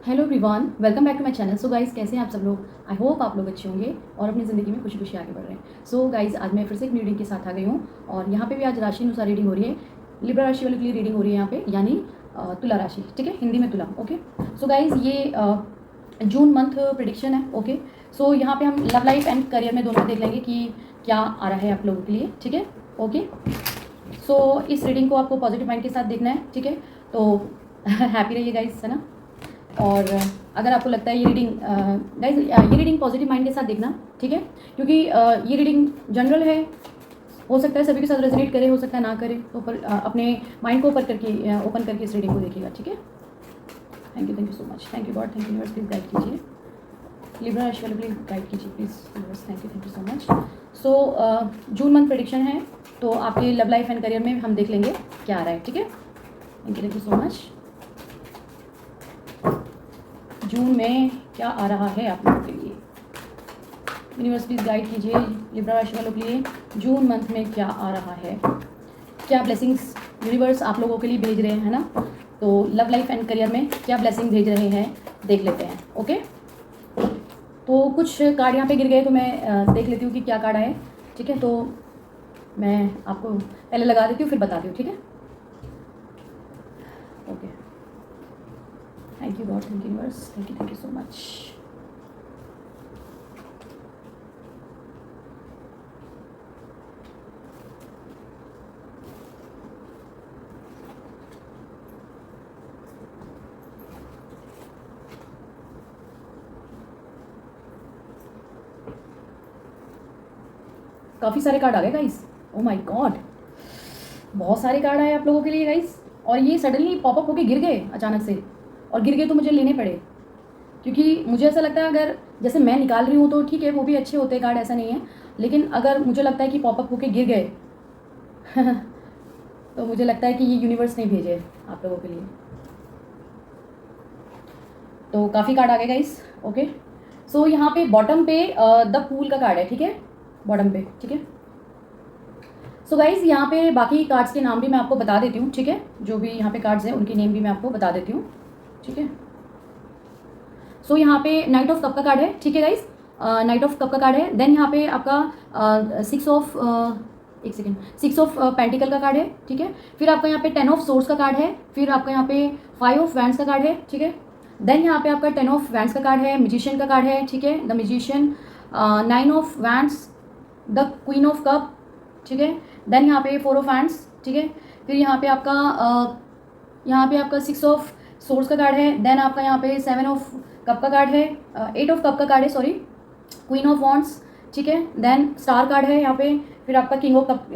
Hello everyone, welcome back to my channel. So guys, कैसे हैं आप सब लोग? आई होप आप लोग अच्छे होंगे और अपनी ज़िंदगी में खुशी खुशी आगे बढ़ रहे हैं। सो गाइस, आज मैं फिर से एक रीडिंग के साथ आ गई हूँ और यहाँ पे भी आज राशि अनुसार रीडिंग हो रही है। लिब्रा राशि वालों के लिए रीडिंग हो रही है यहाँ पे, यानी तुला राशि। ठीक है, हिंदी में तुला। ओके, सो गाइस, ये जून मंथ प्रिडिक्शन है। ओके, सो यहाँ पे हम लव लाइफ एंड करियर में दोनों देख लेंगे कि क्या आ रहा है आप लोगों के लिए। ठीक है, ओके। सो इस रीडिंग को आपको पॉजिटिव माइंड के साथ देखना है। ठीक है, तो हैप्पी रहिए गाइस, है ना। और अगर आपको लगता है ये रीडिंग गाइज, ये रीडिंग पॉजिटिव माइंड के साथ देखना। ठीक है, क्योंकि ये रीडिंग जनरल है, हो सकता है सभी के साथ रेजोनेट करे, हो सकता है ना करे। तो पर अपने माइंड को ओपन करके इस रीडिंग को देखिएगा। ठीक है, thank you so much. Thank you God, thank you universe, please guide कीजिए। लिब्रा राशि वाले प्लीज़ गाइड कीजिए please universe. Thank you so much. So June month prediction है, तो आपके लव लाइफ एंड करियर में हम देख लेंगे क्या आ रहा है। ठीक है, थैंक यू सो मच। जून में क्या आ रहा है आप लोगों के लिए? यूनिवर्स प्लीज गाइड कीजिए लिब्रा राशि वालों के लिए जून मंथ में क्या आ रहा है, क्या ब्लेसिंग्स यूनिवर्स आप लोगों के लिए भेज रहे हैं, है ना। तो लव लाइफ एंड करियर में क्या ब्लेसिंग भेज रहे हैं देख लेते हैं। ओके, तो कुछ कार्ड यहाँ पे गिर गए, तो मैं देख लेती हूँ कि क्या कार्ड आए। ठीक है, तो मैं आपको पहले लगा देती हूँ, फिर बताती हूँ। ठीक है, okay. Thank you God, thank you universe, thank you so much. काफ़ी सारे कार्ड आ गए गाइस, ओ माय गॉड, बहुत सारे कार्ड आए आप लोगों के लिए गाइस। और ये सडनली पॉपअप होके गिर गए अचानक से, और गिर गए तो मुझे लेने पड़े, क्योंकि मुझे ऐसा लगता है अगर जैसे मैं निकाल रही हूँ तो ठीक है, वो भी अच्छे होते हैं कार्ड, ऐसा नहीं है। लेकिन अगर मुझे लगता है कि पॉपअप होके गिर गए तो मुझे लगता है कि ये यूनिवर्स नहीं भेजे आप लोगों के लिए। तो काफ़ी कार्ड आ गए गाइस। ओके, सो यहाँ पे बॉटम पे द फूल का कार्ड है। ठीक है, बॉटम पे। ठीक है, सो गाइज, यहाँ पे बाकी कार्ड्स के नाम भी मैं आपको बता देती हूँ। ठीक है, जो भी यहाँ पे कार्ड्स हैं उनके नेम भी मैं आपको बता देती हूँ। ठीक है, सो यहाँ पे नाइट ऑफ कप का कार्ड है। ठीक है गाइज, नाइट ऑफ कप का कार्ड है। देन यहाँ पे आपका सिक्स ऑफ पेंटिकल का कार्ड है। ठीक है, फिर आपका यहाँ पे 10 ऑफ सोर्स का कार्ड है। फिर आपका यहाँ पे 5 ऑफ वैंड्स का कार्ड है। ठीक है, देन यहाँ पे आपका 10 ऑफ वैंड्स का कार्ड है, म्यूजिशियन का कार्ड है। ठीक है, the musician, 9 of wands, the queen of cup. ठीक है, देन यहाँ पे 4 ऑफ वैंड्स। ठीक है, फिर यहाँ पे आपका 6 ऑफ सोर्स का कार्ड है। देन आपका यहाँ पे 7 ऑफ कप का कार्ड है, 8 ऑफ कप का कार्ड है, सॉरी, क्वीन ऑफ वॉन्ड्स। ठीक है, देन स्टार कार्ड है यहाँ पे। फिर आपका king of cup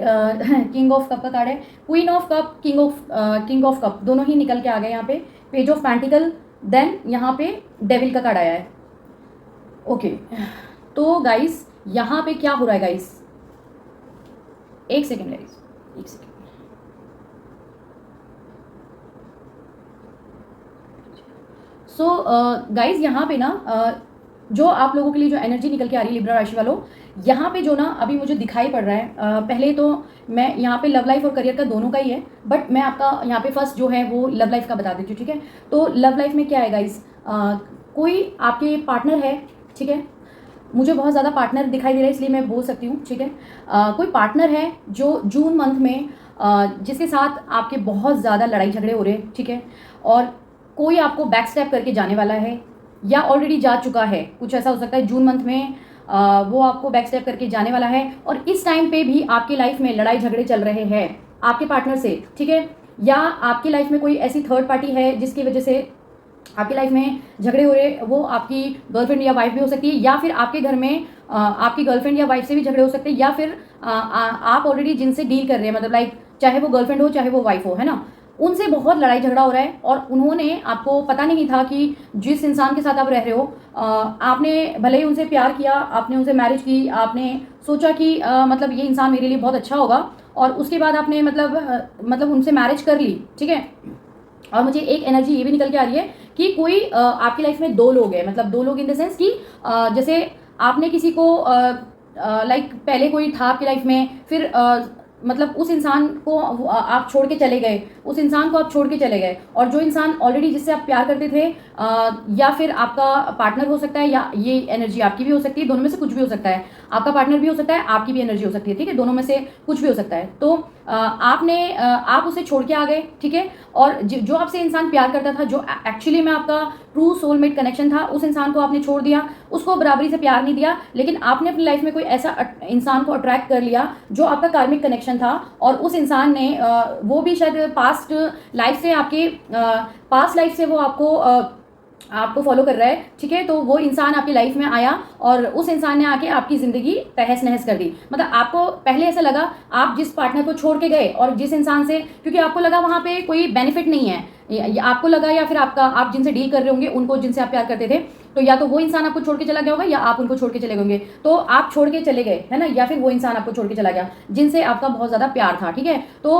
king of cup का कार्ड है, queen of cup, king of cup दोनों ही निकल के आ गए यहाँ पे। पेज ऑफ पेंटिकल, देन यहाँ पे डेविल का कार्ड आया है। ओके, तो गाइस यहाँ पे क्या हो रहा है गाइस, एक सेकेंड गाइस, एक सेकेंड। सो गाइज, यहाँ पे ना जो आप लोगों के लिए जो एनर्जी निकल के आ रही है लिब्रा राशि वालों, यहाँ पे जो ना अभी मुझे दिखाई पड़ रहा है, पहले तो मैं यहाँ पे लव लाइफ और करियर का दोनों का ही है, बट मैं आपका यहाँ पे फर्स्ट जो है वो लव लाइफ का बता देती हूँ। ठीक है, तो लव लाइफ में क्या है गाइज, कोई आपके पार्टनर है। ठीक है, मुझे बहुत ज़्यादा पार्टनर दिखाई दे रहा है, इसलिए मैं बोल सकती हूँ। ठीक है, कोई पार्टनर है जो जून मंथ में जिसके साथ आपके बहुत ज़्यादा लड़ाई झगड़े हो रहे हैं। ठीक है, और कोई आपको बैक स्टेप करके जाने वाला है या ऑलरेडी जा चुका है, कुछ ऐसा हो सकता है। जून मंथ में वो आपको बैक स्टेप करके जाने वाला है, और इस टाइम पे भी आपकी लाइफ में लड़ाई झगड़े चल रहे हैं आपके पार्टनर से। ठीक है, या आपकी लाइफ में कोई ऐसी थर्ड पार्टी है जिसकी वजह से आपकी लाइफ में झगड़े हो रहे, वो आपकी गर्लफ्रेंड या वाइफ भी हो सकती है, या फिर आपके घर में आपकी गर्लफ्रेंड या वाइफ से भी झगड़े हो सकते हैं, या फिर आप ऑलरेडी जिनसे डील कर रहे हैं, मतलब लाइक चाहे वो गर्लफ्रेंड हो चाहे वो वाइफ हो, है ना, उनसे बहुत लड़ाई झगड़ा हो रहा है। और उन्होंने, आपको पता नहीं था कि जिस इंसान के साथ आप रह रहे हो, आपने भले ही उनसे प्यार किया, आपने उनसे मैरिज की, आपने सोचा कि मतलब ये इंसान मेरे लिए बहुत अच्छा होगा, और उसके बाद आपने मतलब उनसे मैरिज कर ली। ठीक है, और मुझे एक एनर्जी ये भी निकल के आ रही है कि कोई आपकी लाइफ में दो लोग हैं, मतलब दो लोग इन द सेंस कि जैसे आपने किसी को लाइक पहले कोई था आपकी लाइफ में, फिर मतलब उस इंसान को आप छोड़ के चले गए, उस इंसान को आप छोड़ के चले गए, और जो इंसान ऑलरेडी जिससे आप प्यार करते थे या फिर आपका पार्टनर हो सकता है, या ये एनर्जी आपकी भी हो सकती है, दोनों में से कुछ भी हो सकता है। आपका पार्टनर भी हो सकता है, आपकी भी एनर्जी हो सकती है, ठीक है, दोनों में से कुछ भी हो सकता है। तो आप उसे छोड़ के आ गए, ठीक है, और जो आपसे इंसान प्यार करता था, जो एक्चुअली में आपका ट्रू सोलमेट कनेक्शन था, उस इंसान को आपने छोड़ दिया, उसको बराबरी से प्यार नहीं दिया, लेकिन आपने अपनी लाइफ में कोई ऐसा इंसान को अट्रैक्ट कर लिया जो आपका कार्मिक कनेक्शन था, और उस इंसान ने वो भी शायद पास्ट लाइफ से वो आपको फॉलो कर रहा है, ठीक है। तो वो इंसान आपकी लाइफ में आया और उस इंसान ने आके आपकी ज़िंदगी तहस नहस कर दी। मतलब आपको पहले ऐसा लगा, आप जिस पार्टनर को छोड़ के गए और जिस इंसान से, क्योंकि आपको लगा वहाँ पे कोई बेनिफिट नहीं है, आपको लगा, या फिर आप जिनसे डील कर रहे होंगे उनको, जिनसे आप प्यार करते थे, तो या तो वो इंसान आपको छोड़ के चला गया होगा या आप उनको छोड़ के चले होंगे। तो आप छोड़ के चले गए, है ना, या फिर वो इंसान आपको छोड़ के चला गया जिनसे आपका बहुत ज़्यादा प्यार था, ठीक है। तो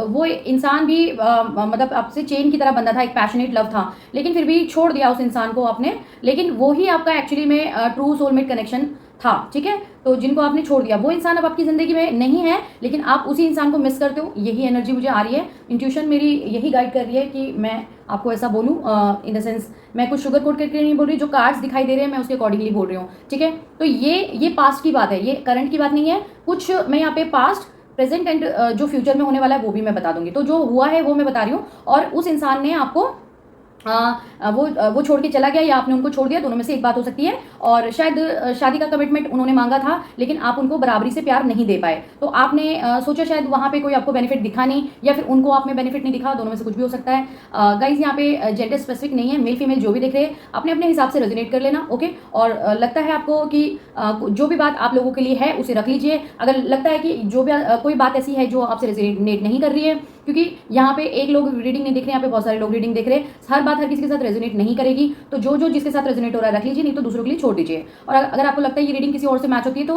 वो इंसान भी मतलब आपसे चेन की तरह बंधा था, एक पैशनेट लव था, लेकिन फिर भी छोड़ दिया उस इंसान को आपने, लेकिन वो ही आपका एक्चुअली में ट्रू सोलमेट कनेक्शन था, ठीक है। तो जिनको आपने छोड़ दिया, वो इंसान अब आपकी ज़िंदगी में नहीं है, लेकिन आप उसी इंसान को मिस करते हो। यही एनर्जी मुझे आ रही है, इंट्यूशन मेरी यही गाइड कर रही है कि मैं आपको ऐसा बोलूँ। इन द सेंस मैं कुछ शुगर कोट करके नहीं बोल रही, जो कार्ड्स दिखाई दे रहे हैं मैं उसके अकॉर्डिंगली बोल रही हूँ, ठीक है। तो ये पास्ट की बात है, ये करंट की बात नहीं है। कुछ मैं यहाँ पे पास्ट, प्रेजेंट एंड जो फ्यूचर में होने वाला है वो भी मैं बता दूंगी। तो जो हुआ है वो मैं बता रही हूँ, और उस इंसान ने आपको वो छोड़ के चला गया या आपने उनको छोड़ दिया, दोनों में से एक बात हो सकती है। और शायद शादी का कमिटमेंट उन्होंने मांगा था, लेकिन आप उनको बराबरी से प्यार नहीं दे पाए, तो आपने सोचा शायद वहाँ पे कोई आपको बेनिफिट दिखा नहीं, या फिर उनको आप में बेनिफिट नहीं दिखा, दोनों में से कुछ भी हो सकता है। गाइज यहाँ पे जेंडर स्पेसिफिक नहीं है, मेल फीमेल जो भी देख रहे हैं अपने अपने हिसाब से रेजोनेट कर लेना, ओके। और लगता है आपको कि जो भी बात आप लोगों के लिए है उसे रख लीजिए। अगर लगता है कि जो भी कोई बात ऐसी है जो आपसे रेजोनेट नहीं कर रही है, क्योंकि यहाँ पे एक लोग रीडिंग नहीं देख रहे हैं, यहाँ पे बहुत सारे लोग रीडिंग देख रहे हैं, हर बात हर किसी के साथ रेजोनेट नहीं करेगी, तो जो जिसके साथ रेजोनेट हो रहा है रख लीजिए, नहीं तो दूसरों के लिए छोड़ दीजिए। और अगर आपको लगता है ये रीडिंग किसी और से मैच होती है, तो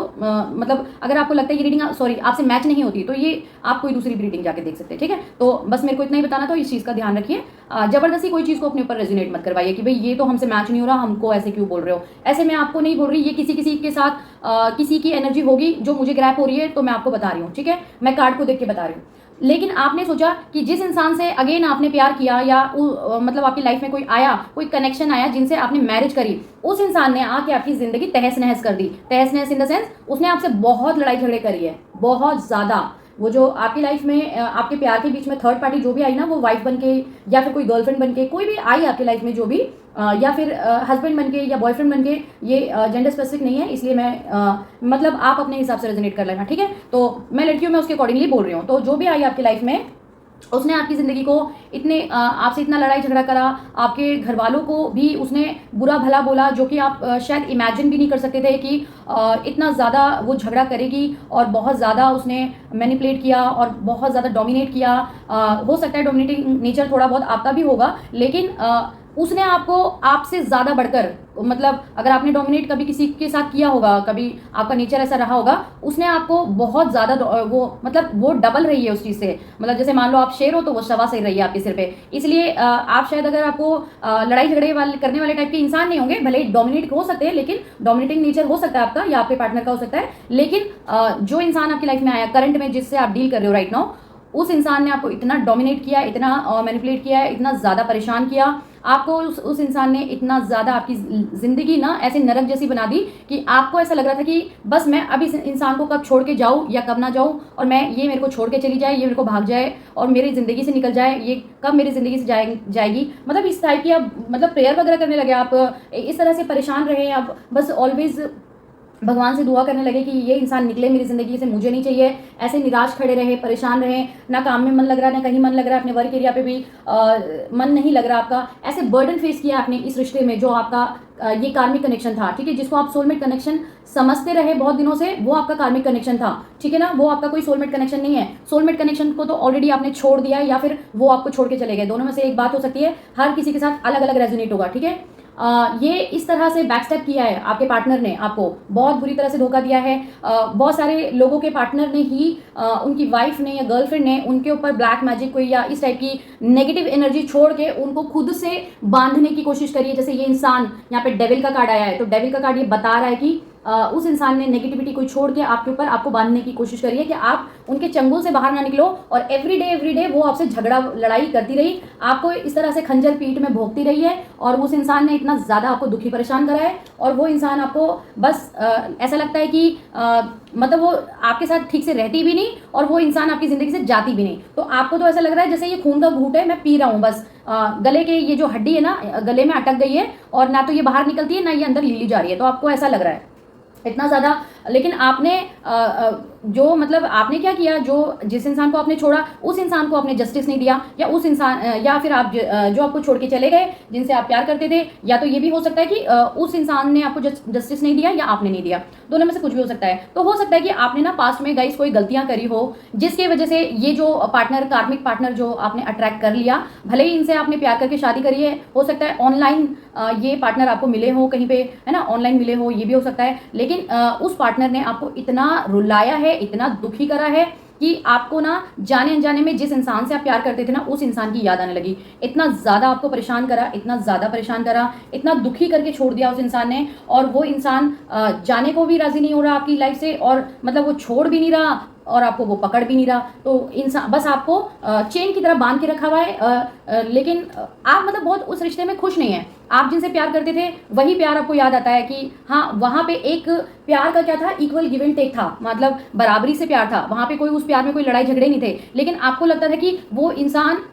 मतलब अगर आपको लगता है ये रीडिंग आपसे मैच नहीं होती, तो ये आप कोई दूसरी रीडिंग जाके देख सकते हैं, ठीक है। तो बस मेरे को इतना ही बताना था, इस चीज़ का ध्यान रखिए। जबरदस्ती कोई चीज़ को अपने ऊपर रेजोनेट मत करवाइए कि भाई ये तो हमसे मैच नहीं हो रहा, हमको ऐसे क्यों बोल रहे हो। ऐसे मैं आपको नहीं बोल रही, ये किसी के साथ किसी की एनर्जी होगी जो मुझे ग्रैप हो रही है, तो मैं आपको बता रही हूँ, ठीक है, मैं कार्ड को देख के बता रही हूँ। लेकिन आपने सोचा कि जिस इंसान से अगेन आपने प्यार किया, या मतलब आपकी लाइफ में कोई आया, कोई कनेक्शन आया जिनसे आपने मैरिज करी, उस इंसान ने आके आपकी ज़िंदगी तहस नहस कर दी। तहस नहस इन द सेंस उसने आपसे बहुत लड़ाई झगड़े करी है, बहुत ज़्यादा। वो जो आपकी लाइफ में आपके प्यार के बीच में थर्ड पार्टी जो भी आई ना, वो वाइफ बन के या फिर कोई गर्लफ्रेंड बन के, कोई भी आई आपकी लाइफ में जो भी, या फिर हस्बैंड बन के या बॉयफ्रेंड बन के, ये जेंडर स्पेसिफिक नहीं है, इसलिए मैं मतलब आप अपने हिसाब से रेजोनेट कर लेना, ठीक है। तो मैं लड़कियों में उसके अकॉर्डिंगली बोल रही हूँ। तो जो भी आई आपकी लाइफ में, उसने आपकी ज़िंदगी को आपसे इतना लड़ाई झगड़ा करा, आपके घर वालों को भी उसने बुरा भला बोला, जो कि आप शायद इमेजिन भी नहीं कर सकते थे कि इतना ज़्यादा वो झगड़ा करेगी, और बहुत ज़्यादा उसने मैनिपुलेट किया और बहुत ज़्यादा डोमिनेट किया। हो सकता है डोमिनेटिंग नेचर थोड़ा बहुत आपका भी होगा, लेकिन उसने आपको आपसे ज़्यादा बढ़कर, मतलब अगर आपने डोमिनेट कभी किसी के साथ किया होगा, कभी आपका नेचर ऐसा रहा होगा, उसने आपको बहुत ज़्यादा वो डबल रही है उस चीज़ से। मतलब जैसे मान लो आप शेर हो तो वो सवा शेर रही है आपके सिर पे। इसलिए आप शायद, अगर आपको लड़ाई झगड़े करने वाले टाइप के इंसान नहीं होंगे, भले डोमिनेट हो सकते हैं, लेकिन डोमिनेटिंग नेचर हो सकता है आपका या आपके पार्टनर का हो सकता है, लेकिन जो इंसान आपकी लाइफ में आया करंट में, जिससे आप डील कर रहे हो राइट नाउ, उस इंसान ने आपको इतना डोमिनेट किया, इतना मैनिपुलेट किया, इतना ज़्यादा परेशान किया आपको। उस इंसान ने इतना ज़्यादा आपकी ज़िंदगी ना ऐसे नरक जैसी बना दी कि आपको ऐसा लग रहा था कि बस मैं अब इस इंसान को कब छोड़ के जाऊँ या कब ना जाऊँ, और ये मेरे को छोड़ के चली जाए, ये मेरे को भाग जाए और मेरी ज़िंदगी से निकल जाए, ये कब मेरी ज़िंदगी से जाएगी। मतलब इस टाइप की आप मतलब प्रेयर वगैरह करने लगे, आप इस तरह से परेशान रहे, आप बस ऑलवेज भगवान से दुआ करने लगे कि ये इंसान निकले मेरी ज़िंदगी से, मुझे नहीं चाहिए। ऐसे निराश खड़े रहे, परेशान रहे, ना काम में मन लग रहा है, ना कहीं मन लग रहा है, अपने वर्क एरिया पे भी मन नहीं लग रहा आपका। ऐसे बर्डन फेस किया आपने इस रिश्ते में, जो आपका ये कार्मिक कनेक्शन था, ठीक है, जिसको आप सोलमेट कनेक्शन समझते रहे बहुत दिनों से, वो आपका कार्मिक कनेक्शन था, ठीक है ना। वो आपका कोई सोलमेट कनेक्शन नहीं है। सोलमेट कनेक्शन को तो ऑलरेडी आपने छोड़ दिया है, या फिर वो आपको छोड़ के चले गए। दोनों में से एक बात हो सकती है, हर किसी के साथ अलग अलग रेजोनेट होगा, ठीक है। ये इस तरह से बैकस्टेप किया है आपके पार्टनर ने, आपको बहुत बुरी तरह से धोखा दिया है। बहुत सारे लोगों के पार्टनर ने ही उनकी वाइफ ने या गर्लफ्रेंड ने उनके ऊपर ब्लैक मैजिक कोई या इस टाइप की नेगेटिव एनर्जी छोड़ के उनको खुद से बांधने की कोशिश करी है। जैसे ये इंसान, यहाँ पे डेविल का कार्ड आया है, तो डेविल का कार्ड ये बता रहा है कि उस इंसान ने नेगेटिविटी को छोड़ के आपके ऊपर आपको बांधने की कोशिश करी है कि आप उनके चंगुल से बाहर ना निकलो, और एवरी डे वो आपसे झगड़ा लड़ाई करती रही, आपको इस तरह से खंजर पीठ में भोंकती रही है, और उस इंसान ने इतना ज़्यादा आपको दुखी परेशान करा है, और वो इंसान आपको बस ऐसा लगता है कि मतलब वो आपके साथ ठीक से रहती भी नहीं, और वो इंसान आपकी ज़िंदगी से जाती भी नहीं। तो आपको तो ऐसा लग रहा है जैसे ये खून का घूंट है, मैं पी रहा हूँ बस, गले के ये जो हड्डी है ना गले में अटक गई है, और ना तो ये बाहर निकलती है ना ये अंदर लीली जा रही है, तो आपको ऐसा लग रहा है इतना ज़्यादा। लेकिन आपने जो मतलब आपने क्या किया, जो जिस इंसान को आपने छोड़ा उस इंसान को आपने जस्टिस नहीं दिया, या उस इंसान या फिर आप जो आपको छोड़ के चले गए जिनसे आप प्यार करते थे, या तो ये भी हो सकता है कि उस इंसान ने आपको जस्टिस नहीं दिया या आपने नहीं दिया, दोनों में से कुछ भी हो सकता है। तो हो सकता है कि आपने ना पास्ट में गाइस कोई गलतियां करी हो, जिसकी वजह से ये जो पार्टनर, कार्मिक पार्टनर जो आपने अट्रैक्ट कर लिया, भले ही इनसे आपने प्यार करके शादी करी है, हो सकता है ऑनलाइन ये पार्टनर आपको मिले हो कहीं पे, है ना, ऑनलाइन मिले हो, ये भी हो सकता है, लेकिन उस पार्टनर ने आपको इतना रुलाया है, इतना दुखी करा है कि आपको ना जाने अनजाने में जिस इंसान से आप प्यार करते थे ना उस इंसान की याद आने लगी। इतना ज़्यादा आपको परेशान करा, इतना ज़्यादा परेशान करा, इतना दुखी करके छोड़ दिया उस इंसान ने, और वो इंसान जाने को भी राज़ी नहीं हो रहा आपकी लाइफ से, और मतलब वो छोड़ भी नहीं रहा और आपको वो पकड़ भी नहीं रहा। तो इंसान बस आपको चेन की तरह बांध के रखा हुआ है, लेकिन आप मतलब बहुत उस रिश्ते में खुश नहीं है। आप जिनसे प्यार करते थे वही प्यार आपको याद आता है कि हाँ, वहाँ पे एक प्यार का क्या था, इक्वल गिव एंड टेक था, मतलब बराबरी से प्यार था, वहाँ पे कोई उस प्यार में कोई लड़ाई झगड़े नहीं थे, लेकिन आपको लगता था कि वो इंसान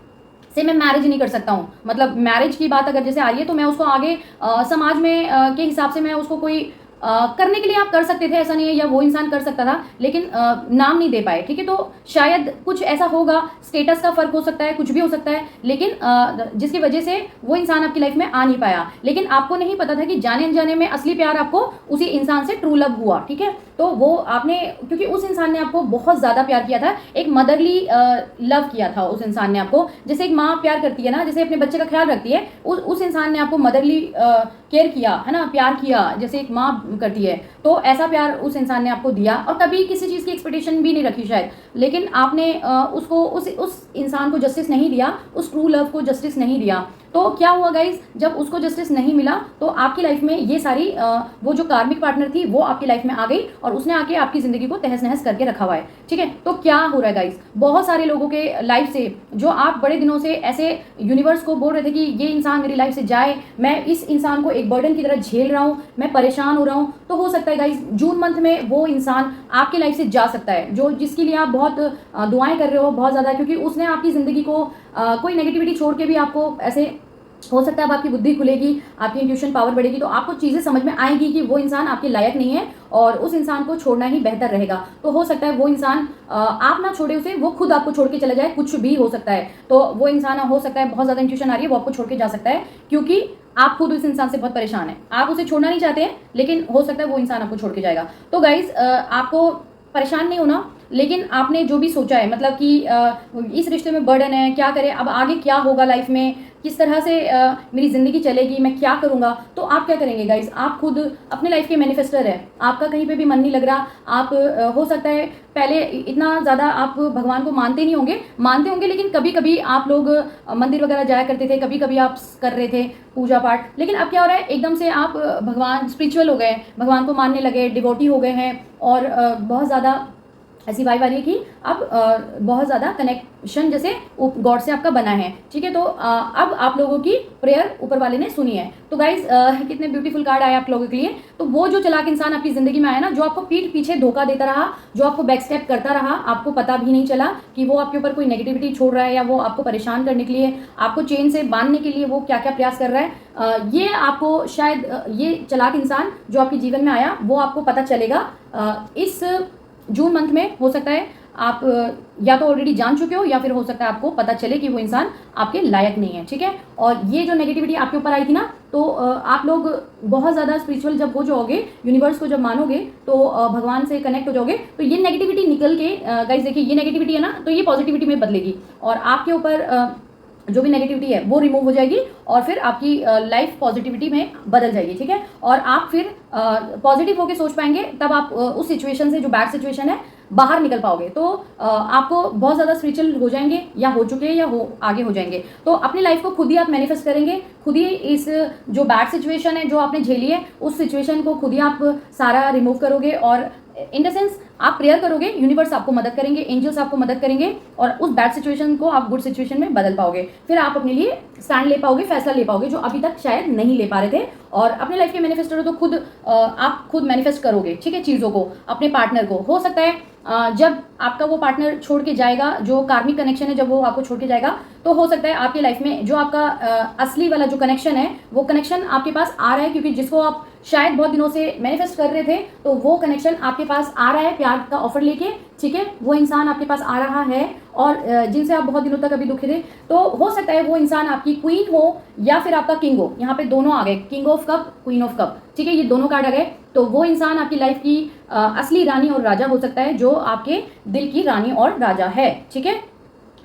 से मैं मैरिज नहीं कर सकता हूँ। मतलब मैरिज की बात अगर जैसे आ रही है तो मैं उसको आगे समाज में के हिसाब से मैं उसको कोई करने के लिए आप कर सकते थे, ऐसा नहीं है, या वो इंसान कर सकता था, लेकिन नाम नहीं दे पाए, ठीक है। तो शायद कुछ ऐसा होगा, स्टेटस का फर्क हो सकता है, कुछ भी हो सकता है, लेकिन जिसकी वजह से वो इंसान आपकी लाइफ में आ नहीं पाया। लेकिन आपको नहीं पता था कि जाने अनजाने में असली प्यार आपको उसी इंसान से ट्रू लव हुआ, ठीक है। तो वो आपने, क्योंकि उस इंसान ने आपको बहुत ज़्यादा प्यार किया था, एक मदरली लव किया था उस इंसान ने आपको, जैसे एक माँ प्यार करती है ना, जैसे अपने बच्चे का ख्याल रखती है, उस इंसान ने आपको मदरली केयर किया है ना, प्यार किया जैसे एक माँ करती है। तो ऐसा प्यार उस इंसान ने आपको दिया, और कभी किसी चीज़ की एक्सपेक्टेशन भी नहीं रखी शायद, लेकिन आपने उसको उस इंसान को जस्टिस नहीं दिया, उस ट्रू लव को जस्टिस नहीं दिया। तो क्या हुआ गाइज, जब उसको जस्टिस नहीं मिला तो आपकी लाइफ में ये सारी वो जो कार्मिक पार्टनर थी वो आपकी लाइफ में आ गई, और उसने आके आपकी ज़िंदगी को तहस नहस करके रखा हुआ है, ठीक है। तो क्या हो रहा है गाइज, बहुत सारे लोगों के लाइफ से जो आप बड़े दिनों से ऐसे यूनिवर्स को बोल रहे थे कि ये इंसान मेरी लाइफ से जाए, मैं इस इंसान को एक बर्डन की तरह झेल रहा हूँ, मैं परेशान हो रहा हूँ, तो हो सकता है गाइज जून मंथ में वो इंसान आपकी लाइफ से जा सकता है, जो जिसके लिए आप बहुत दुआएं कर रहे हो बहुत ज़्यादा, क्योंकि उसने आपकी ज़िंदगी को कोई नेगेटिविटी छोड़ के भी आपको ऐसे, हो सकता है अब आपकी बुद्धि खुलेगी, आपकी इंट्यूशन पावर बढ़ेगी, तो आपको चीज़ें समझ में आएगी कि वो इंसान आपके लायक नहीं है और उस इंसान को छोड़ना ही बेहतर रहेगा। तो हो सकता है वो इंसान आप ना छोड़े उसे, वो खुद आपको छोड़ के चला जाए, कुछ भी हो सकता है। तो वो इंसान हो सकता है, बहुत ज़्यादा इंट्यूशन आ रही है, वो आपको छोड़ के जा सकता है, क्योंकि आप खुद उस इंसान से बहुत परेशान है, आप उसे छोड़ना नहीं चाहते हैं, लेकिन हो सकता है वो इंसान आपको छोड़ के जाएगा। तो गाइज आपको परेशान नहीं होना, लेकिन आपने जो भी सोचा है, मतलब कि इस रिश्ते में बर्डन है, क्या करें, अब आगे क्या होगा लाइफ में, किस तरह से मेरी ज़िंदगी चलेगी, मैं क्या करूँगा, तो आप क्या करेंगे गाइज, आप खुद अपने लाइफ के मैनिफेस्टर है, आपका कहीं पे भी मन नहीं लग रहा, आप हो सकता है पहले इतना ज़्यादा आप भगवान को मानते होंगे, लेकिन कभी कभी आप लोग मंदिर वगैरह जाया करते थे, कभी कभी आप कर रहे थे पूजा पाठ, लेकिन अब क्या हो रहा है, एकदम से आप भगवान स्पिरिचुअल हो गए, भगवान को मानने लगे, डिवोटी हो गए हैं, और बहुत ज़्यादा ऐसी वाइब आ रही है कि अब बहुत ज़्यादा कनेक्शन जैसे गॉड से आपका बना है, ठीक है। तो अब आप लोगों की प्रेयर ऊपर वाले ने सुनी है। तो गाइज कितने ब्यूटीफुल कार्ड आए आप लोगों के लिए। तो वो जो चालाक इंसान आपकी ज़िंदगी में आया ना, जो आपको पीठ पीछे धोखा देता रहा, जो आपको बैक स्टेप करता रहा, आपको पता भी नहीं चला कि वो आपके ऊपर कोई नेगेटिविटी छोड़ रहा है, या वो आपको परेशान करने के लिए, आपको चेन से बांधने के लिए वो क्या क्या प्रयास कर रहा है, ये आपको शायद ये चालाक इंसान जो आपके जीवन में आया वो आपको पता चलेगा इस जून मंथ में। हो सकता है आप या तो ऑलरेडी जान चुके हो, या फिर हो सकता है आपको पता चले कि वो इंसान आपके लायक नहीं है, ठीक है। और ये जो नेगेटिविटी आपके ऊपर आई थी ना, तो आप लोग बहुत ज़्यादा स्पिरिचुअल जब हो जाओगे, यूनिवर्स को जब मानोगे, तो भगवान से कनेक्ट हो जाओगे, तो ये नेगेटिविटी निकल के गाइस देखिए, ये नेगेटिविटी है ना, तो ये पॉजिटिविटी में बदलेगी, और आपके ऊपर जो भी नेगेटिविटी है वो रिमूव हो जाएगी, और फिर आपकी लाइफ पॉजिटिविटी में बदल जाएगी, ठीक है। और आप फिर पॉजिटिव होकर सोच पाएंगे, तब आप उस सिचुएशन से, जो बैड सिचुएशन है, बाहर निकल पाओगे। तो आपको बहुत ज़्यादा स्पिरिचुअल हो जाएंगे, या हो चुके हैं, या आगे हो जाएंगे। तो अपनी लाइफ को खुद ही आप मैनिफेस्ट करेंगे, खुद ही इस जो बैड सिचुएशन है जो आपने झेली है उस सिचुएशन को खुद ही आप सारा रिमूव करोगे, और इन द सेंस आप प्रेयर करोगे, यूनिवर्स आपको मदद करेंगे, एंजल्स आपको मदद करेंगे, और उस बैड सिचुएशन को आप गुड सिचुएशन में बदल पाओगे। फिर आप अपने लिए स्टैंड ले पाओगे, फैसला ले पाओगे जो अभी तक शायद नहीं ले पा रहे थे। और अपने लाइफ के मैनिफेस्टर हो तो खुद आप खुद मैनिफेस्ट करोगे, ठीक है, चीज़ों को, अपने पार्टनर को। हो सकता है जब आपका वो पार्टनर छोड़ के जाएगा, जो कार्मिक कनेक्शन है, जब वो आपको छोड़ के जाएगा, तो हो सकता है आपकी लाइफ में जो आपका असली वाला जो कनेक्शन है वो कनेक्शन आपके पास आ रहा है, क्योंकि जिसको आप शायद बहुत दिनों से मैनिफेस्ट कर रहे थे, तो वो कनेक्शन आपके पास आ रहा है प्यार का ऑफर लेके, ठीक है, वो इंसान आपके पास आ रहा है, और जिनसे आप बहुत दिनों तक अभी दुखी थे, तो हो सकता है वो इंसान आपकी क्वीन हो या फिर आपका किंग हो। यहाँ पे दोनों आ गए, king of cup, queen of cup, ठीक है, ये दोनों कार्ड आ गए। तो वो इंसान आपकी लाइफ की असली रानी और राजा हो सकता है, जो आपके दिल की रानी और राजा है, ठीक है।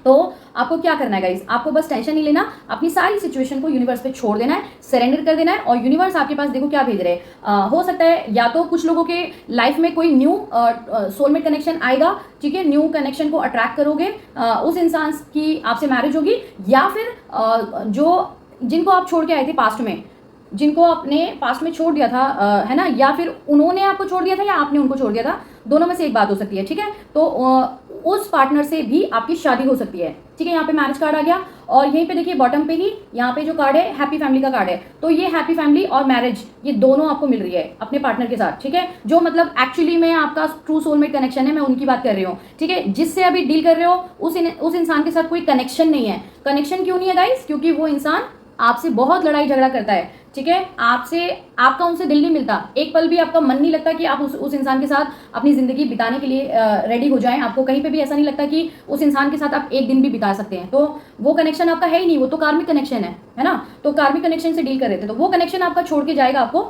तो आपको क्या करना है गाइस, आपको बस टेंशन नहीं लेना, अपनी सारी सिचुएशन को यूनिवर्स पे छोड़ देना है, सरेंडर कर देना है, और यूनिवर्स आपके पास देखो क्या भेज रहे हैं। हो सकता है या तो कुछ लोगों के लाइफ में कोई न्यू सोलमेट कनेक्शन आएगा, ठीक है, न्यू कनेक्शन को अट्रैक्ट करोगे, उस इंसान की आपसे मैरिज होगी, या फिर जो जिनको आप छोड़ के आए थे पास्ट में, जिनको आपने पास्ट में छोड़ दिया था, है ना, या फिर उन्होंने आपको छोड़ दिया था या आपने उनको छोड़ दिया था, दोनों में से एक बात हो सकती है, ठीक है। तो उस पार्टनर से भी आपकी शादी हो सकती है, ठीक है। यहाँ पे मैरिज कार्ड आ गया, और यहीं पे देखिए बॉटम पे ही यहाँ पे जो कार्ड है हैप्पी फैमिली का कार्ड है। तो ये हैप्पी फैमिली और मैरिज, ये दोनों आपको मिल रही है अपने पार्टनर के साथ, ठीक है, जो मतलब एक्चुअली में आपका ट्रू सोलमेट कनेक्शन है, मैं उनकी बात कर रही हूँ, ठीक है। जिससे अभी डील कर रहे हो उस इंसान के साथ कोई कनेक्शन नहीं है। कनेक्शन क्यों नहीं है गाइस, क्योंकि वो इंसान आपसे बहुत लड़ाई झगड़ा करता है, ठीक है, आपका उनसे दिल नहीं मिलता, एक पल भी आपका मन नहीं लगता कि आप उस इंसान के साथ अपनी ज़िंदगी बिताने के लिए रेडी हो जाएं। आपको कहीं पे भी ऐसा नहीं लगता कि उस इंसान के साथ आप एक दिन भी बिता सकते हैं। तो वो कनेक्शन आपका है ही नहीं, वो तो कार्मिक कनेक्शन है ना। तो कार्मिक कनेक्शन से डील कर रहे थे, तो वो कनेक्शन आपका छोड़ के जाएगा आपको,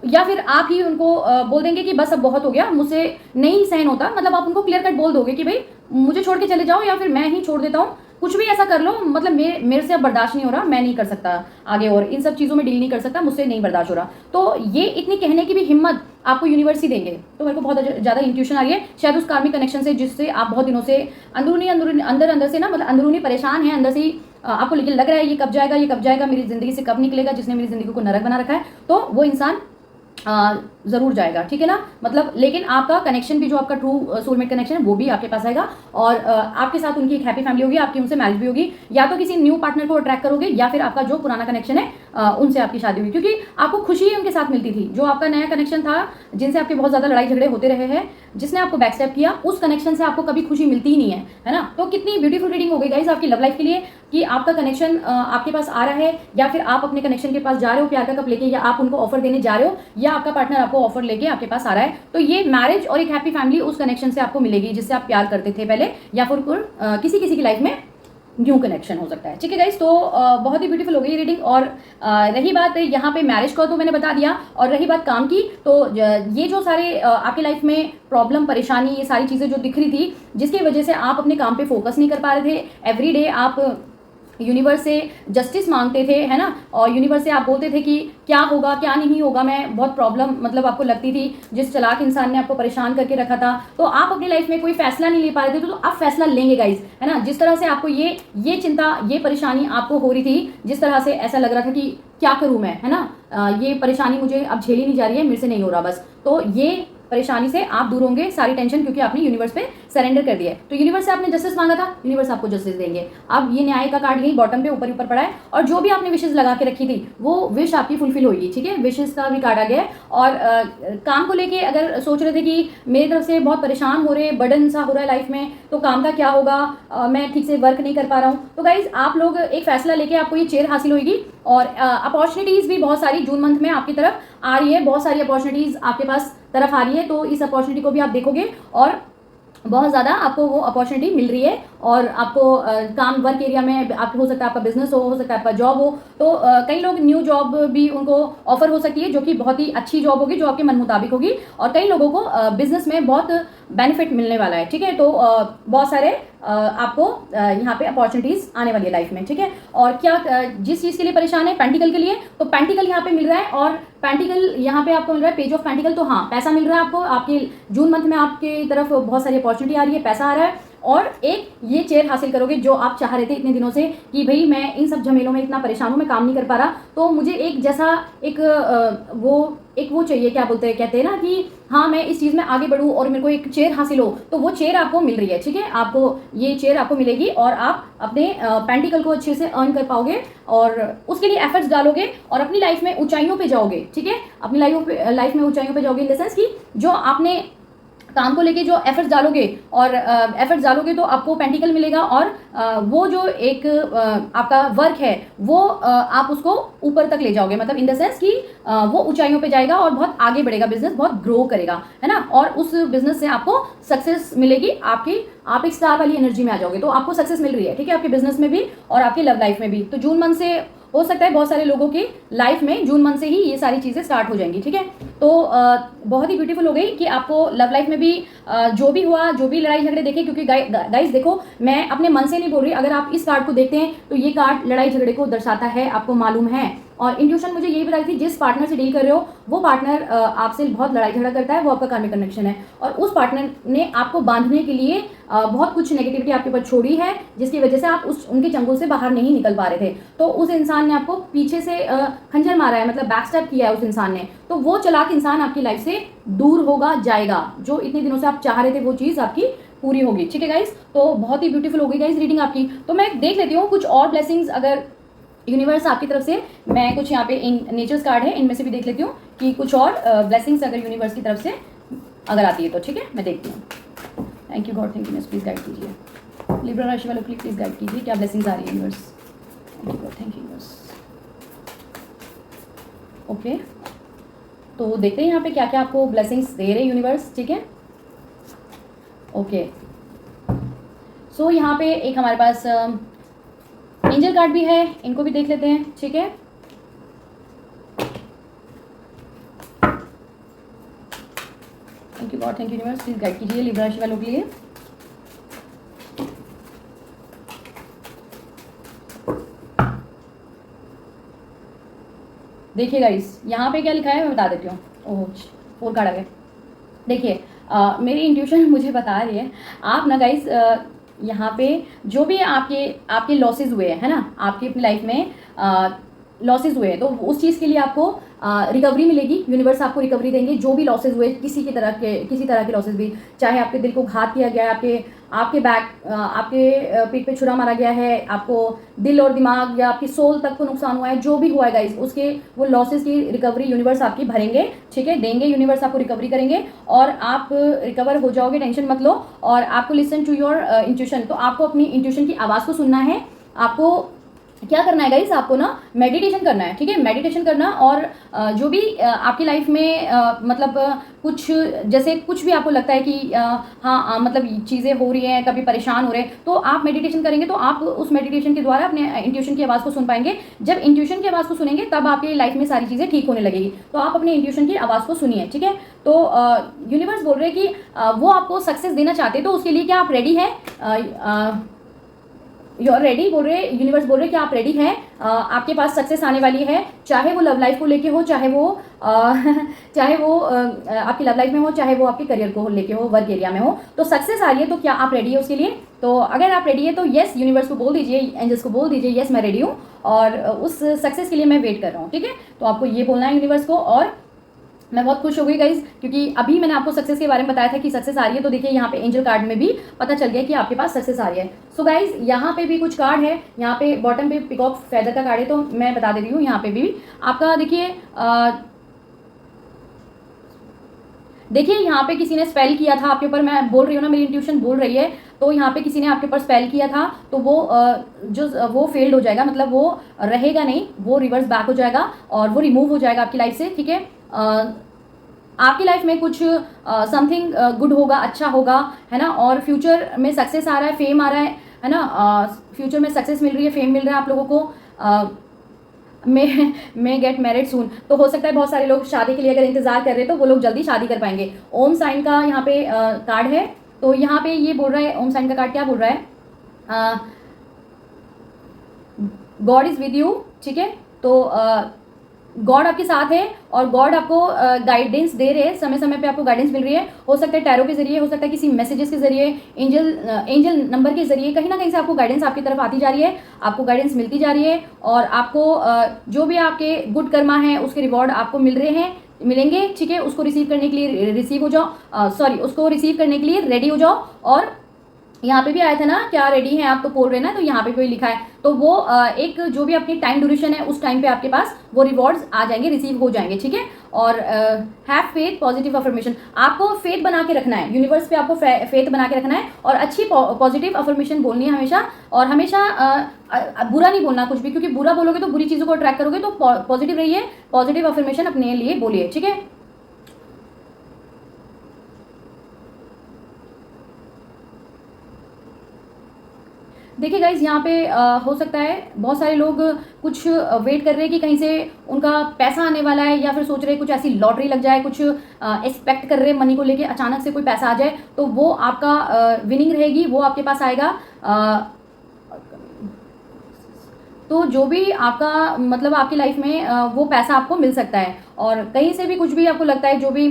या फिर आप ही उनको बोल देंगे कि बस अब बहुत हो गया, मुझसे नहीं सहन होता, मतलब आप उनको क्लियर कट बोल दोगे कि भाई मुझे छोड़ के चले जाओ, या फिर मैं ही छोड़ देता हूँ, कुछ भी ऐसा कर लो, मतलब मेरे से अब बर्दाश्त नहीं हो रहा, मैं नहीं कर सकता आगे, और इन सब चीज़ों में डील नहीं कर सकता, मुझसे नहीं बर्दाश्त हो रहा। तो ये इतनी कहने की भी हिम्मत आपको यूनिवर्स ही देंगे। तो मेरे को बहुत ज़्यादा इंट्यूशन आ रही है, शायद उस कार्मिक कनेक्शन से जिससे आप बहुत दिनों से अंदर से ना, मतलब अंदरूनी परेशान है, अंदर से ही आपको लेकिन लग रहा है ये कब जाएगा, मेरी ज़िंदगी से कब निकलेगा, जिसने मेरी ज़िंदगी को नरक बना रखा है, तो वो इंसान ज़रूर जाएगा, ठीक है ना। मतलब लेकिन आपका कनेक्शन भी, जो आपका ट्रू सोलमेट कनेक्शन है, वो भी आपके पास आएगा, और आपके साथ उनकी एक हैप्पी फैमिली होगी, आपकी उनसे मैरिज भी होगी, या तो किसी न्यू पार्टनर को अट्रैक्ट करोगे, या फिर आपका जो पुराना कनेक्शन है उनसे आपकी शादी हुई, क्योंकि आपको खुशी उनके साथ मिलती थी। जो आपका नया कनेक्शन था, जिनसे आपके बहुत ज़्यादा लड़ाई झगड़े होते रहे हैं, जिसने आपको बैकस्टेप किया, उस कनेक्शन से आपको कभी खुशी मिलती ही नहीं है ना। तो कितनी ब्यूटीफुल रीडिंग हो गई गाइस आपकी लव लाइफ के लिए, कि आपका कनेक्शन आपके पास आ रहा है, या फिर आप अपने कनेक्शन के पास जा रहे हो प्यार का कप लेके, या आप उनको ऑफर देने जा रहे हो, या आपका पार्टनर आपको ऑफर लेके आपके पास आ रहा है। तो ये मैरिज और एक हैप्पी फैमिली उस कनेक्शन से आपको मिलेगी जिससे आप प्यार करते थे पहले, या फिर किसी की लाइफ में न्यू कनेक्शन हो सकता है, ठीक है गाइस। तो बहुत ही ब्यूटीफुल हो गई रीडिंग। और रही बात यहाँ पे मैरिज का, तो मैंने बता दिया, और रही बात काम की, तो ये जो सारे आपकी लाइफ में प्रॉब्लम, परेशानी, ये सारी चीज़ें जो दिख रही थी, जिसकी वजह से आप अपने काम पे फोकस नहीं कर पा रहे थे, एवरीडे आप यूनिवर्स से जस्टिस मांगते थे, है ना, और यूनिवर्स से आप बोलते थे कि क्या होगा क्या नहीं होगा, मैं बहुत प्रॉब्लम मतलब आपको लगती थी, जिस चालाक इंसान ने आपको परेशान करके रखा था, तो आप अपनी लाइफ में कोई फैसला नहीं ले पा रहे थे, तो आप फैसला लेंगे गाइज, है ना। जिस तरह से आपको ये चिंता, ये परेशानी आपको हो रही थी, जिस तरह से ऐसा लग रहा था कि क्या करूँ मैं, है ना, ये परेशानी मुझे अब झेली नहीं जा रही है, मेरे से नहीं हो रहा बस, तो ये परेशानी से आप दूर होंगे, सारी टेंशन, क्योंकि आपने यूनिवर्स पे सरेंडर कर दिया है। तो यूनिवर्स से आपने जस्टिस मांगा था, यूनिवर्स आपको जस्टिस देंगे। अब ये न्याय का कार्ड यही बॉटम पे ऊपर पड़ा है, और जो भी आपने विशेष लगा के रखी थी वो विश आपकी फुलफिल होगी, ठीक है। विशेष का भी कार्ड आ गया है। और काम को लेके अगर सोच रहे थे कि मेरी तरफ से बहुत परेशान हो रहे, बर्डन सा हो रहा है लाइफ में, तो काम का क्या होगा, मैं ठीक से वर्क नहीं कर पा रहा हूँ, तो गाइज आप लोग एक फैसला लेके आपको ये चेयर हासिल होगी, और अपॉर्चुनिटीज़ भी बहुत सारी जून मंथ में आपकी तरफ आ रही है, बहुत सारी अपॉर्चुनिटीज़ आपके पास तरफ आ रही है। तो इस अपॉर्चुनिटी को भी आप देखोगे, और बहुत ज़्यादा आपको वो अपॉर्चुनिटी मिल रही है, और आपको काम वर्क एरिया में आपको हो सकता है आपका बिजनेस हो सकता है आपका जॉब हो, तो कई लोग न्यू जॉब भी उनको ऑफर हो सकती है, जो कि बहुत ही अच्छी जॉब होगी, जो आपके मन मुताबिक होगी, और कई लोगों को बिजनेस में बहुत बेनिफिट मिलने वाला है, ठीक है। तो बहुत सारे आपको यहाँ पे अपॉर्चुनिटीज आने वाली है लाइफ में, ठीक है। और क्या जिस चीज़ के लिए परेशान है, पेंटिकल के लिए, तो पेंटिकल यहाँ पे मिल रहा है, और पेंटिकल यहाँ पे आपको मिल रहा है पेज ऑफ पेंटिकल। तो हाँ, पैसा मिल रहा है आपको, आपके जून मंथ में आपकी तरफ बहुत सारी अपॉर्चुनिटी आ रही है, पैसा आ रहा है, और एक ये चेयर हासिल करोगे जो आप चाह रहे थे इतने दिनों से कि भाई मैं इन सब झमेलों में इतना परेशान हूँ, मैं काम नहीं कर पा रहा, तो मुझे एक जैसा एक वो चाहिए, क्या बोलते हैं, कहते हैं ना कि हाँ मैं इस चीज़ में आगे बढ़ूँ और मेरे को एक चेयर हासिल हो, तो वो चेयर आपको मिल रही है, ठीक है। आपको ये चेयर आपको मिलेगी और आप अपने पेंटिकल को अच्छे से अर्न कर पाओगे और उसके लिए एफर्ट्स डालोगे और अपनी लाइफ में ऊंचाइयों पे जाओगे, ठीक है। अपनी लाइफ में ऊंचाइयों पे जाओगे इन द सेंस कि जो आपने काम को लेके जो एफर्ट्स डालोगे और एफर्ट्स डालोगे तो आपको पेंटिकल मिलेगा, और वो जो एक आपका वर्क है वो आप उसको ऊपर तक ले जाओगे, मतलब इन द सेंस कि वो ऊंचाइयों पे जाएगा और बहुत आगे बढ़ेगा, बिजनेस बहुत ग्रो करेगा, है ना। और उस बिजनेस से आपको सक्सेस मिलेगी, आप एक स्टार वाली एनर्जी में आ जाओगे, तो आपको सक्सेस मिल रही है, ठीक है, आपके बिजनेस में भी और आपके लव लाइफ में भी। तो जून मंथ से हो सकता है बहुत सारे लोगों की लाइफ में जून मंथ से ही ये सारी चीज़ें स्टार्ट हो जाएंगी, ठीक है। तो बहुत ही ब्यूटीफुल हो गई कि आपको लव लाइफ में भी जो भी हुआ, जो भी लड़ाई झगड़े देखे, क्योंकि गाइस देखो, मैं अपने मन से नहीं बोल रही, अगर आप इस कार्ड को देखते हैं तो ये कार्ड लड़ाई झगड़े को दर्शाता है, आपको मालूम है। और इंट्यूशन मुझे यही बताई थी, जिस पार्टनर से डील कर रहे हो वो पार्टनर आपसे बहुत लड़ाई झगड़ा करता है, वो आपका कार्मिक कनेक्शन है, और उस पार्टनर ने आपको बांधने के लिए बहुत कुछ नेगेटिविटी आपके ऊपर छोड़ी है, जिसकी वजह से आप उनके चंगुल से बाहर नहीं निकल पा रहे थे। तो उस इंसान ने आपको पीछे से खंजर मारा है, मतलब बैकस्टैप किया है उस इंसान ने, तो वो चालाक इंसान आपकी लाइफ से दूर होगा, जाएगा, जो इतने दिनों से आप चाह रहे थे वो चीज़ आपकी पूरी होगी, ठीक है गाइस। तो बहुत ही ब्यूटीफुल हो गई गाइस रीडिंग आपकी। तो मैं देख लेती हूँ कुछ और ब्लेसिंग्स अगर यूनिवर्स आपकी तरफ से, मैं कुछ यहाँ पे इन नेचर्स कार्ड है इनमें से भी देख लेती हूँ कि कुछ और ब्लेसिंग्स अगर यूनिवर्स की तरफ से अगर आती है तो, ठीक है, मैं देखती हूँ। Thank you God, thank you miss, please guide कीजिए लिब्रा राशि वालों के लिए, प्लीज़ गाइड कीजिए क्या ब्लेसिंग्स आ रही है universe. Thank you God, thank you universe. Okay, तो देखते हैं यहाँ पे क्या क्या आपको ब्लेसिंग्स दे रहे हैं यूनिवर्स, ठीक है। ओके, सो यहाँ पे एक हमारे पास एंजल कार्ड भी है, इनको भी देख लेते हैं, ठीक है। Thank you God, thank you universe, please guide कीजिए लिब्रा राशि वालों के लिए। देखिए गाइस, यहाँ पे क्या लिखा है मैं बता देती हूँ। ओह, 4 कार्ड आ गए। देखिए मेरी इंट्यूशन मुझे बता रही है, आप ना गाइस यहाँ पे जो भी आपके लॉसेज हुए हैं, है ना, आपकी अपनी लाइफ में लॉसेज हुए हैं, तो उस चीज़ के लिए आपको रिकवरी मिलेगी, यूनिवर्स आपको रिकवरी देंगे। जो भी लॉसेज हुए, किसी तरह के लॉसेज भी, चाहे आपके दिल को घात किया गया है, आपके पीठ पे छुरा मारा गया है, आपको दिल और दिमाग या आपकी सोल तक को नुकसान हुआ है, जो भी हुआ है गाइस, उसके वो लॉसेज की रिकवरी यूनिवर्स आपकी भरेंगे, ठीक है, देंगे, यूनिवर्स आपको रिकवरी करेंगे और आप रिकवर हो जाओगे, टेंशन मत लो। और आपको लिसन टू योर इंट्यूशन, तो आपको अपनी इंट्यूशन की आवाज़ को सुनना है। आपको क्या करना है गाइस, आपको ना मेडिटेशन करना है, ठीक है, मेडिटेशन करना। और जो भी आपकी लाइफ में मतलब कुछ जैसे कुछ भी आपको लगता है कि हाँ मतलब चीज़ें हो रही हैं, कभी परेशान हो रहे हैं, तो आप मेडिटेशन करेंगे तो आप उस मेडिटेशन के द्वारा अपने इंट्यूशन की आवाज़ को सुन पाएंगे। जब इंट्यूशन की आवाज़ को सुनेंगे तब आपकी लाइफ में सारी चीज़ें ठीक होने लगेगी। तो आप अपने इंट्यूशन की आवाज़ को सुनिए, ठीक है। तो यूनिवर्स बोल रहे हैं कि वो आपको सक्सेस देना चाहते हैं, तो उसके लिए क्या आप रेडी हैं? यू आर रेडी, बोल रहे यूनिवर्स बोल रहे कि आप रेडी हैं, आपके पास सक्सेस आने वाली है, चाहे वो लव लाइफ को लेके हो, चाहे वो आपकी लव लाइफ में हो, चाहे वो आपके करियर को लेके हो, वर्क एरिया में हो, तो सक्सेस आ रही है। तो क्या आप रेडी है उसके लिए? तो अगर आप रेडी है तो यस यूनिवर्स को बोल दीजिए, एंजल्स को बोल दीजिए यस मैं रेडी हूँ और उस सक्सेस के लिए मैं वेट कर रहा हूँ, ठीक है। तो आपको ये बोलना है यूनिवर्स को। और मैं बहुत खुश हो गई गाइज, क्योंकि अभी मैंने आपको सक्सेस के बारे में बताया था कि सक्सेस आ रही है, तो देखिए यहाँ पे एंजल कार्ड में भी पता चल गया कि आपके पास सक्सेस आ रही है। सो गाइज यहाँ पे भी कुछ कार्ड है, यहाँ पे बॉटम पे पिकॉक फेदर का कार्ड है, तो मैं बता दे रही हूँ यहाँ पे भी आपका देखिए यहाँ पे किसी ने स्पेल किया था आपके ऊपर, मैं बोल रही हूँ ना, मेरी इंट्यूशन बोल रही है, तो यहाँ पे किसी ने आपके ऊपर स्पेल किया था, तो वो फेल्ड हो जाएगा, मतलब वो रहेगा नहीं, वो रिवर्स बैक हो जाएगा और वो रिमूव हो जाएगा आपकी लाइफ से, ठीक है। आपकी लाइफ में कुछ समथिंग गुड होगा, अच्छा होगा, है ना। और फ्यूचर में सक्सेस आ रहा है, फेम आ रहा है ना, फ्यूचर में सक्सेस मिल रही है, फेम मिल रहा है आप लोगों को। मैं गेट मैरिड सून, तो हो सकता है बहुत सारे लोग शादी के लिए अगर इंतजार कर रहे हैं तो वो लोग जल्दी शादी कर पाएंगे। ओम साइन का यहाँ पे कार्ड है, तो यहाँ पे ये बोल रहा है, ओम साइन का कार्ड क्या बोल रहा है, गॉड इज विद यू, ठीक है। तो गॉड आपके साथ है और गॉड आपको गाइडेंस दे रहे हैं, समय समय पे आपको गाइडेंस मिल रही है। हो सकता है टैरो के जरिए, हो सकता है किसी मैसेजेस के जरिए, एंजल नंबर के जरिए, कहीं ना कहीं से आपको गाइडेंस आपकी तरफ आती जा रही है, आपको गाइडेंस मिलती जा रही है। और आपको जो भी आपके गुड कर्मा है उसके रिवॉर्ड आपको मिल रहे हैं, मिलेंगे, ठीक है। उसको रिसीव करने के लिए रिसीव हो जाओ, सॉरी उसको रिसीव करने के लिए रेडी हो जाओ। और यहाँ पे भी आया था ना, क्या रेडी हैं आप, तो बोल रहे ना, तो यहाँ पे भी लिखा है। तो वो एक जो भी अपनी टाइम ड्यूरेशन है उस टाइम पे आपके पास वो रिवॉर्ड्स आ जाएंगे, रिसीव हो जाएंगे, ठीक है। और हैव फेथ, पॉजिटिव अफर्मेशन, आपको फेथ बना के रखना है, यूनिवर्स पे आपको फेथ बना के रखना है और अच्छी पॉजिटिव अफर्मेशन बोलनी है हमेशा। और हमेशा बुरा नहीं बोलना कुछ भी, क्योंकि बुरा बोलोगे तो बुरी चीज़ों को अट्रैक्ट करोगे। तो पॉजिटिव रहिए, पॉजिटिव अफर्मेशन अपने लिए बोलिए, ठीक है। देखिए गाइज, यहाँ पे हो सकता है बहुत सारे लोग कुछ वेट कर रहे हैं कि कहीं से उनका पैसा आने वाला है, या फिर सोच रहे हैं कुछ ऐसी लॉटरी लग जाए, कुछ एक्सपेक्ट कर रहे हैं मनी को लेके अचानक से कोई पैसा आ जाए, तो वो आपका विनिंग रहेगी, वो आपके पास आएगा। तो जो भी आपका मतलब आपकी लाइफ में वो पैसा आपको मिल सकता है। और कहीं से भी कुछ भी आपको लगता है, जो भी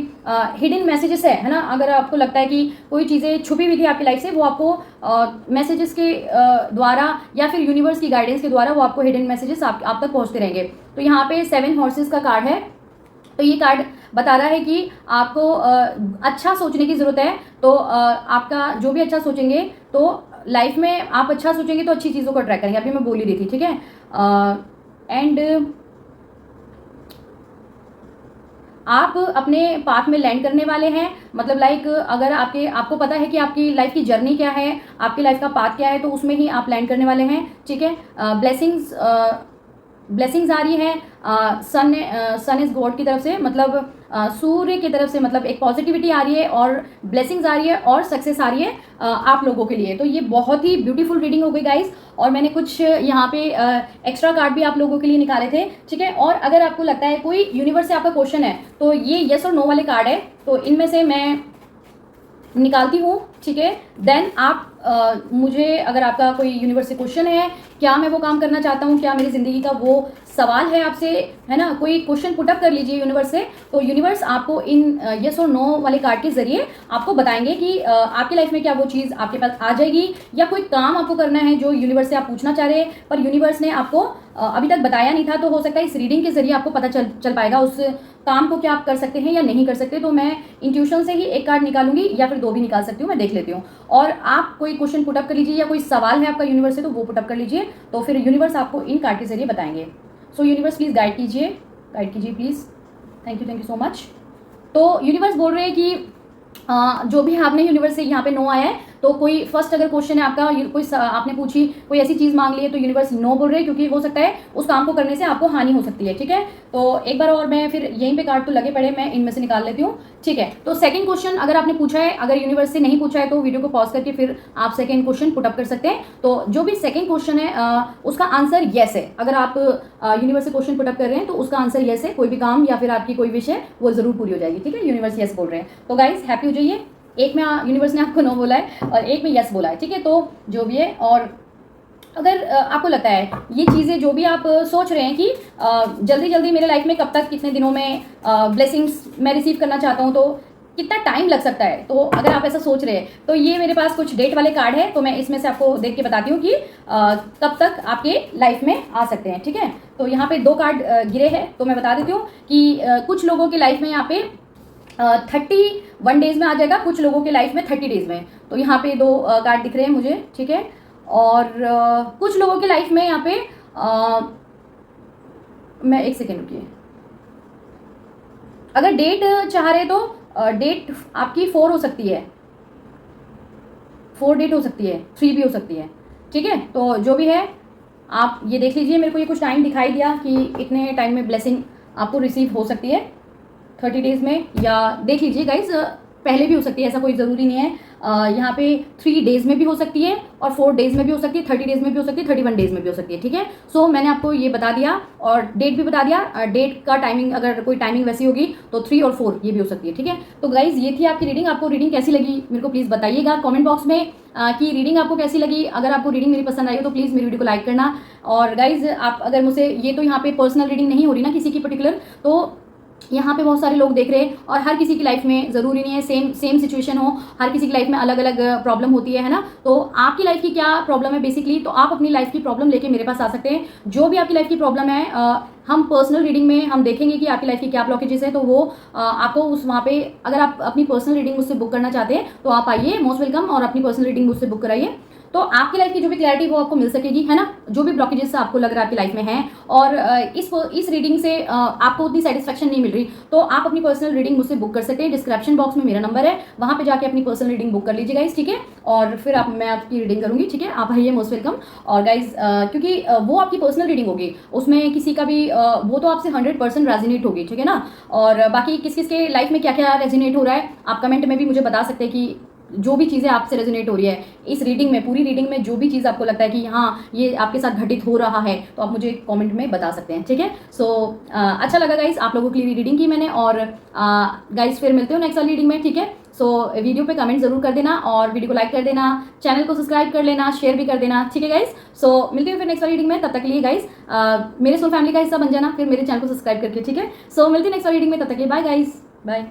हिडन मैसेजेस है ना, अगर आपको लगता है कि कोई चीज़ें छुपी हुई थी आपकी लाइफ से, वो आपको मैसेजेस के द्वारा या फिर यूनिवर्स की गाइडेंस के द्वारा वो आपको हिडन मैसेजेस आप तक पहुंचते रहेंगे। तो यहाँ पे 7 हॉर्सेस का कार्ड है। तो ये कार्ड बता रहा है कि आपको अच्छा सोचने की ज़रूरत है। तो आपका जो भी अच्छा सोचेंगे, तो लाइफ में आप अच्छा सोचेंगे तो अच्छी चीज़ों को अट्रैक्ट करेंगे, अभी मैं बोल ही रही थी, ठीक है। एंड आप अपने पाथ में लैंड करने वाले हैं, मतलब लाइक अगर आपको पता है कि आपकी लाइफ की जर्नी क्या है, आपकी लाइफ का पाथ क्या है, तो उसमें ही आप लैंड करने वाले हैं, ठीक है। ब्लेसिंग्स आ रही है सन इज गॉड की तरफ से, मतलब सूर्य की तरफ से, मतलब एक पॉजिटिविटी आ रही है और ब्लेसिंग्स आ रही है और सक्सेस आ रही है आप लोगों के लिए। तो ये बहुत ही ब्यूटीफुल रीडिंग हो गई गाइस। और मैंने कुछ यहाँ पे एक्स्ट्रा कार्ड भी आप लोगों के लिए निकाले थे, ठीक है। और अगर आपको लगता है कोई यूनिवर्स से आपका क्वेश्चन है, तो ये यस और नो वाले कार्ड है, तो इनमें से मैं निकालती हूँ, ठीक है। देन आप मुझे, अगर आपका कोई यूनिवर्स से क्वेश्चन है, क्या मैं वो काम करना चाहता हूँ, क्या मेरी ज़िंदगी का वो सवाल है आपसे, है ना, कोई क्वेश्चन पुटअप कर लीजिए यूनिवर्स से। तो यूनिवर्स आपको इन यस और नो वाले कार्ड के जरिए आपको बताएंगे कि आपकी लाइफ में क्या वो चीज़ आपके पास आ जाएगी, या कोई काम आपको करना है जो यूनिवर्स से आप पूछना चाह रहे हैं, पर यूनिवर्स ने आपको अभी तक बताया नहीं था। तो हो सकता है इस रीडिंग के जरिए आपको पता चल पाएगा उस काम को क्या आप कर सकते हैं या नहीं कर सकते। तो मैं इंट्यूशन से ही एक कार्ड निकालूंगी, या फिर 2 भी निकाल सकती हूँ, मैं देख लेती हूँ। और आप कोई क्वेश्चन पुटअप कर लीजिए, या कोई सवाल है आपका यूनिवर्स से तो वो पुटअप कर लीजिए, तो फिर यूनिवर्स आपको इन कार्ड के जरिए बताएंगे। सो यूनिवर्स प्लीज़ गाइड कीजिए please. Thank you so much. तो यूनिवर्स बोल रहे हैं कि जो भी आपने यूनिवर्स से यहाँ पे नो आया है, तो कोई फर्स्ट अगर क्वेश्चन है आपका, कोई आपने पूछी, कोई ऐसी चीज़ मांग ली है, तो यूनिवर्स नो बोल रहे हैं, क्योंकि हो सकता है उस काम को करने से आपको हानि हो सकती है, ठीक है। तो एक बार और मैं फिर यहीं पे कार्ड तो लगे पड़े, मैं इनमें से निकाल लेती हूँ, ठीक है। तो सेकंड क्वेश्चन अगर आपने पूछा है, अगर यूनिवर्स से नहीं पूछा है तो वीडियो को पॉज करके फिर आप सेकंड क्वेश्चन पुटअप कर सकते हैं। तो जो भी सेकंड क्वेश्चन है उसका आंसर येस है। अगर आप यूनिवर्स से क्वेश्चन पुटअप कर रहे हैं तो उसका आंसर येस है, कोई भी काम या फिर आपकी कोई विश है वो जरूर पूरी हो जाएगी, ठीक है। यूनिवर्स येस बोल रहे हैं, तो गाइज हैप्पी हो जाइए। एक में यूनिवर्स ने आपको नो बोला है और एक में यस बोला है, ठीक है। तो जो भी है, और अगर आपको लगता है ये चीज़ें जो भी आप सोच रहे हैं कि जल्दी जल्दी मेरे लाइफ में कब तक, कितने दिनों में ब्लेसिंग्स मैं रिसीव करना चाहता हूँ, तो कितना टाइम लग सकता है, तो अगर आप ऐसा सोच रहे हैं तो ये मेरे पास कुछ डेट वाले कार्ड है, तो मैं इसमें से आपको देख के बताती हूँ कि कब तक आपके लाइफ में आ सकते हैं, ठीक है। तो यहाँ पे 2 कार्ड गिरे हैं, तो मैं बता देती हूँ कि कुछ लोगों की लाइफ में यहाँ पे 31 डेज में आ जाएगा, कुछ लोगों के लाइफ में 30 डेज में। तो यहाँ पे 2 कार्ड दिख रहे हैं मुझे, ठीक है। और कुछ लोगों की लाइफ में यहाँ पे मैं 1 सेकेंड रुकिए, अगर डेट चाह रहे तो डेट आपकी 4 हो सकती है, 4 डेट हो सकती है, 3 भी हो सकती है, ठीक है। तो जो भी है आप ये देख लीजिए, मेरे को ये कुछ टाइम दिखाई दिया कि इतने टाइम में ब्लेसिंग आपको रिसीव हो सकती है, 30 डेज में, या देख लीजिए गाइज पहले भी हो सकती है, ऐसा कोई ज़रूरी नहीं है। यहाँ पे 3 डेज में भी हो सकती है और 4 डेज में भी हो सकती है, 30 डेज में भी हो सकती है, 31 डेज में भी हो सकती है, ठीक है। सो मैंने आपको ये बता दिया और डेट भी बता दिया। डेट का टाइमिंग, अगर कोई टाइमिंग वैसी होगी तो 3 और 4 ये भी हो सकती है, ठीक है। तो गाइज ये थी आपकी रीडिंग। आपको रीडिंग कैसी लगी मेरे को प्लीज़ बताइएगा कमेंट बॉक्स में कि रीडिंग आपको कैसी लगी। अगर आपको रीडिंग मेरी पसंद आई हो तो प्लीज़ मेरी वीडियो को लाइक करना। और गाइज आप अगर मुझसे, ये तो यहाँ पे पर्सनल रीडिंग नहीं हो रही ना किसी की पर्टिकुलर, तो यहाँ पे बहुत सारे लोग देख रहे हैं और हर किसी की लाइफ में ज़रूरी नहीं है सेम सिचुएशन हो, हर किसी की लाइफ में अलग अलग प्रॉब्लम होती है ना। तो आपकी लाइफ की क्या प्रॉब्लम है बेसिकली, तो आप अपनी लाइफ की प्रॉब्लम लेके मेरे पास आ सकते हैं। जो भी आपकी लाइफ की प्रॉब्लम है हम पर्सनल रीडिंग में हम देखेंगे कि आपकी लाइफ की क्या ब्लॉकेजेस है, तो वो आपको उस वहाँ पे, अगर आप अपनी पर्सनल रीडिंग मुझसे बुक करना चाहते हैं तो आप आइए, मोस्ट वेलकम, और अपनी पर्सनल रीडिंग मुझसे बुक कराइए। तो आपकी लाइफ की जो भी क्लैरिटी वो आपको मिल सकेगी, है ना, जो भी ब्लॉकेजेस आपको लग रहा है आपकी लाइफ में है और इस रीडिंग से आपको उतनी सेटिस्फेक्शन नहीं मिल रही, तो आप अपनी पर्सनल रीडिंग मुझसे बुक कर सकते हैं। डिस्क्रिप्शन बॉक्स में मेरा नंबर है, वहाँ पे जाके अपनी पर्सनल रीडिंग बुक कर लीजिए गाइज, ठीक है। और फिर मैं आपकी रीडिंग करूँगी, ठीक है। आप आइए, मोस्ट वेलकम। और गाइज क्योंकि वो आपकी पर्सनल रीडिंग होगी, उसमें किसी का भी वो तो आपसे 100% रेजोनेट होगी, ठीक है ना। और बाकी किस किस के लाइफ में क्या क्या रेजोनेट हो रहा है आप कमेंट में भी मुझे बता सकते हैं कि जो भी चीज़ें आपसे रेजोनेट हो रही है इस रीडिंग में, पूरी रीडिंग में जो भी चीज़ आपको लगता है कि हाँ ये आपके साथ घटित हो रहा है, तो आप मुझे कमेंट में बता सकते हैं, ठीक है। सो अच्छा लगा गाइस, आप लोगों के लिए रीडिंग की मैंने। और गाइस फिर मिलते हो नेक्स्ट वाली रीडिंग में, ठीक है। सो वीडियो पे कमेंट जरूर कर देना और वीडियो को लाइक कर देना, चैनल को सब्सक्राइब कर लेना, शेयर भी कर देना, ठीक है गाइस। सो मिलते हैं फिर नेक्स्ट वाली रीडिंग में, तब तक के लिए गाइस मेरे सोल फैमिली का हिस्सा बन जाना फिर मेरे चैनल को सब्सक्राइब करके, ठीक है। सो मिलते हैं नेक्स्ट वाली रीडिंग में, तब तक के लिए बाय गाइस, बाय।